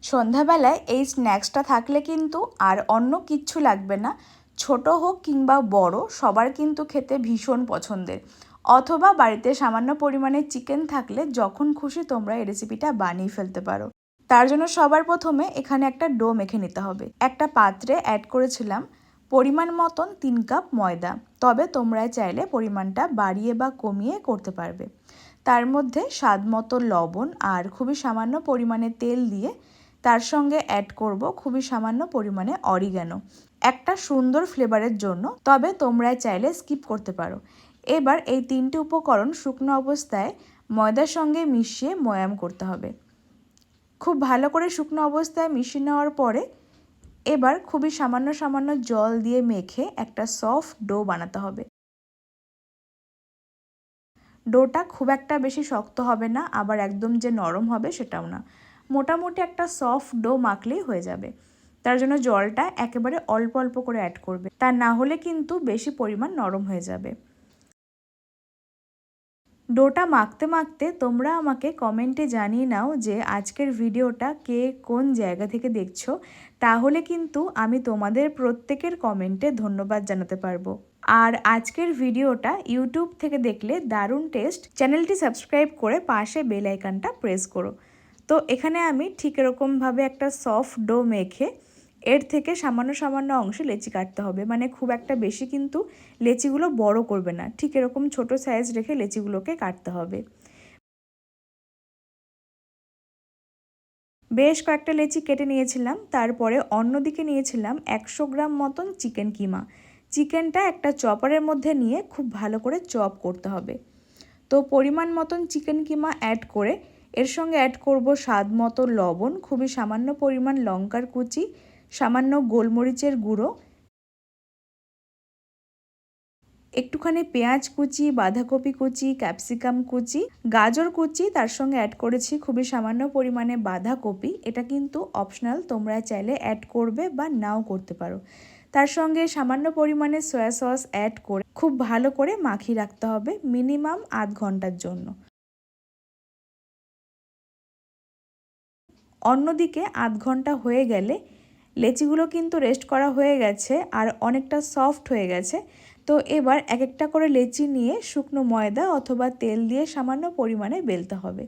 সন্ধ্যাবেলায় এই স্ন্যাক্সটা থাকলে কিন্তু আর অন্য কিচ্ছু লাগবে না। ছোট হোক কিংবা বড়, সবার কিন্তু খেতে ভীষণ পছন্দের। অথবা বাড়িতে সামান্য পরিমাণে চিকেন থাকলে যখন খুশি তোমরা এই রেসিপিটা বানিয়ে ফেলতে পারো। তার জন্য সবার প্রথমে এখানে একটা ডো মেখে নিতে হবে। একটা পাত্রে অ্যাড করেছিলাম পরিমাণ মতন 3 কাপ ময়দা, তবে তোমরা চাইলে পরিমাণটা বাড়িয়ে বা কমিয়ে করতে পারবে। তার মধ্যে স্বাদ মতো লবণ আর খুবই সামান্য পরিমাণে তেল দিয়ে তার সঙ্গে অ্যাড করব খুবই সামান্য পরিমাণে অরিগ্যানো, একটা সুন্দর ফ্লেভারের জন্য, তবে তোমরা চাইলে স্কিপ করতে পারো। এবার এই 3টে উপকরণ শুকনো অবস্থায় ময়দার সঙ্গে মিশিয়ে ময়াম করতে হবে। খুব ভালো করে শুকনো অবস্থায় মিশিয়ে নেওয়ার পরে এবার খুবই সামান্য সামান্য জল দিয়ে মেখে একটা সফট ডো বানাতে হবে। ডোটা খুব একটা বেশি শক্ত হবে না, আবার একদম যে নরম হবে সেটাও না। মোটামুটি একটা সফট ডো মাখলেই হয়ে যাবে। তার জন্য জলটা একেবারে অল্প অল্প করে অ্যাড করবে, তা না হলে কিন্তু বেশি পরিমাণ নরম হয়ে যাবে। ডোটা মাখতে মাখতে তোমরা আমাকে কমেন্টে জানিয়ে নাও যে আজকের ভিডিওটা কে কোন জায়গা থেকে দেখছো, তাহলে কিন্তু আমি তোমাদের প্রত্যেকের কমেন্টে ধন্যবাদ জানাতে পারবো। আর আজকের ভিডিওটা ইউটিউব থেকে দেখলে দারুণ টেস্ট, চ্যানেলটি সাবস্ক্রাইব করে পাশে বেল আইকনটা প্রেস করো। তো এখানে আমি ঠিক এরকমভাবে একটা সফট ডো মেখে এর থেকে সামান্য সামান্য অংশে লেচি কাটতে হবে, মানে খুব একটা বেশি কিন্তু লেচিগুলো বড় করবে না, ঠিক এরকম ছোট সাইজ রেখে লেচিগুলোকে কাটতে হবে। বেশ কয়েকটা লেচি কেটে নিয়েছিলাম। তারপরে অন্যদিকে নিয়েছিলাম 100 গ্রাম মতন চিকেন কিমা। চিকেনটা একটা চপারের মধ্যে নিয়ে খুব ভালো করে চপ করতে হবে। তো পরিমাণ মতন চিকেন কিমা অ্যাড করে এর সঙ্গে অ্যাড করব স্বাদ মতো লবণ, খুবই সামান্য পরিমাণ লঙ্কার কুচি, সামান্য গোলমরিচের গুঁড়ো, একটুখানি পেঁয়াজ কুচি, বাঁধাকপি কুচি, ক্যাপসিকাম কুচি, গাজর কুচি, তার সঙ্গে অ্যাড করেছি খুবই সামান্য পরিমাণে বাঁধাকপি। এটা কিন্তু অপশনাল, তোমরা চাইলে অ্যাড করবে বা নাও করতে পারো। তার সঙ্গে সামান্য পরিমাণে সয়া সস অ্যাড করে খুব ভালো করে মাখিয়ে রাখতে হবে মিনিমাম আধ ঘন্টার জন্য। অন্যদিকে আধ ঘন্টা হয়ে গেলে লেচিগুলো কিন্তু রেস্ট করা হয়ে গেছে আর অনেকটা সফট হয়ে গেছে। তো এবার এক একটা করে লেচি নিয়ে শুকনো ময়দা অথবা তেল দিয়ে সামান্য পরিমাণে বেলতে হবে।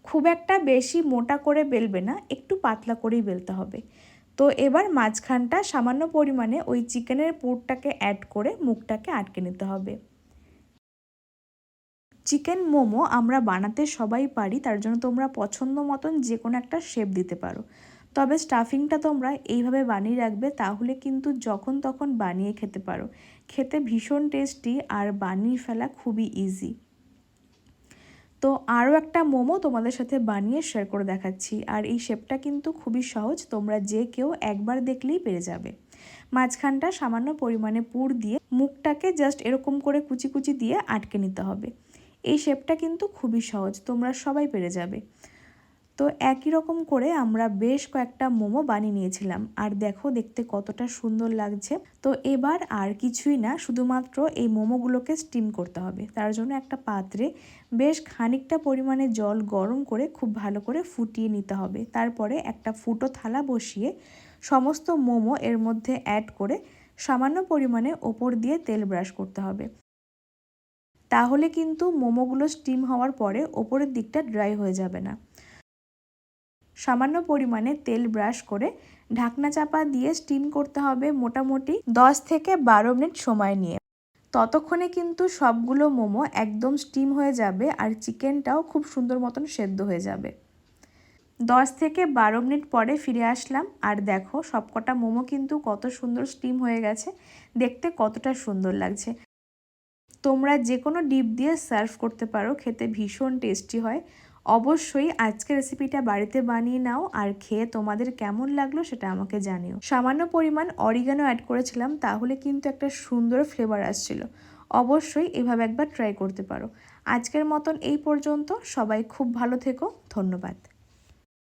খুব একটা বেশি মোটা করে বেলবে না, একটু পাতলা করেই বেলতে হবে। তো এবার মাঝখানটা সামান্য পরিমাণে ওই চিকেনের পুরটাকে অ্যাড করে মুখটাকে আটকে নিতে হবে। চিকেন মোমো আমরা বানাতে সবাই পারি, তার জন্য তোমরা পছন্দ মতন যে কোনো একটা শেপ দিতে পারো। তবে স্টাফিংটা তোমরা এইভাবে বানিয়ে রাখবে, তাহলে কিন্তু যখন তখন বানিয়ে খেতে পারো। খেতে ভীষণ টেস্টি আর বানিয়ে ফেলা খুবই ইজি। তো আরও একটা মোমো তোমাদের সাথে বানিয়ে শেয়ার করে দেখাচ্ছি, আর এই শেপটা কিন্তু খুবই সহজ, তোমরা যে কেউ একবার দেখলেই পেরে যাবে। মাঝখানটা সামান্য পরিমাণে পুর দিয়ে মুখটাকে জাস্ট এরকম করে কুচি কুচি দিয়ে আটকে নিতে হবে। এই শেপটা কিন্তু খুবই সহজ, তোমরা সবাই পেরে যাবে। তো একই রকম করে আমরা বেশ কয়েকটা মোমো বানিয়ে নিয়েছিলাম, আর দেখো দেখতে কতটা সুন্দর লাগছে। তো এবার আর কিছুই না, শুধুমাত্র এই মোমোগুলোকে স্টিম করতে হবে। তার জন্য একটা পাত্রে বেশ খানিকটা পরিমাণে জল গরম করে খুব ভালো করে ফুটিয়ে নিতে হবে। তারপরে একটা ফুটো থালা বসিয়ে সমস্ত মোমো এর মধ্যে অ্যাড করে সামান্য পরিমাণে ওপর দিয়ে তেল ব্রাশ করতে হবে। তাহলে কিন্তু মোমোগুলো স্টিম হওয়ার পরে ওপরের দিকটা ড্রাই হয়ে যাবে না। সামান্য পরিমাণে তেল ব্রাশ করে ঢাকনা চাপা দিয়ে স্টিম করতে হবে মোটামুটি 10 থেকে 12 মিনিট সময় নিয়ে। ততক্ষণে কিন্তু সবগুলো মোমো একদম স্টিম হয়ে যাবে আর চিকেনটাও খুব সুন্দর মতন সেদ্ধ হয়ে যাবে। 10 থেকে 12 মিনিট পরে ফিরে আসলাম, আর দেখো সবকটা মোমো কিন্তু কত সুন্দর স্টিম হয়ে গেছে, দেখতে কতটা সুন্দর লাগছে। তোমরা যে কোনো ডিপ দিয়ে সার্ভ করতে পারো, খেতে ভীষণ টেস্টি হয়। অবশ্যই আজকের রেসিপিটা বাড়িতে বানিয়ে নাও আর খেয়ে তোমাদের কেমন লাগলো সেটা আমাকে জানিও। সামান্য পরিমাণ অরিগানো অ্যাড করেছিলাম, তাহলে কিন্তু একটা সুন্দর ফ্লেভার আসছিল। অবশ্যই এভাবে একবার ট্রাই করতে পারো। আজকের মতন এই পর্যন্ত, সবাই খুব ভালো থেকো, ধন্যবাদ।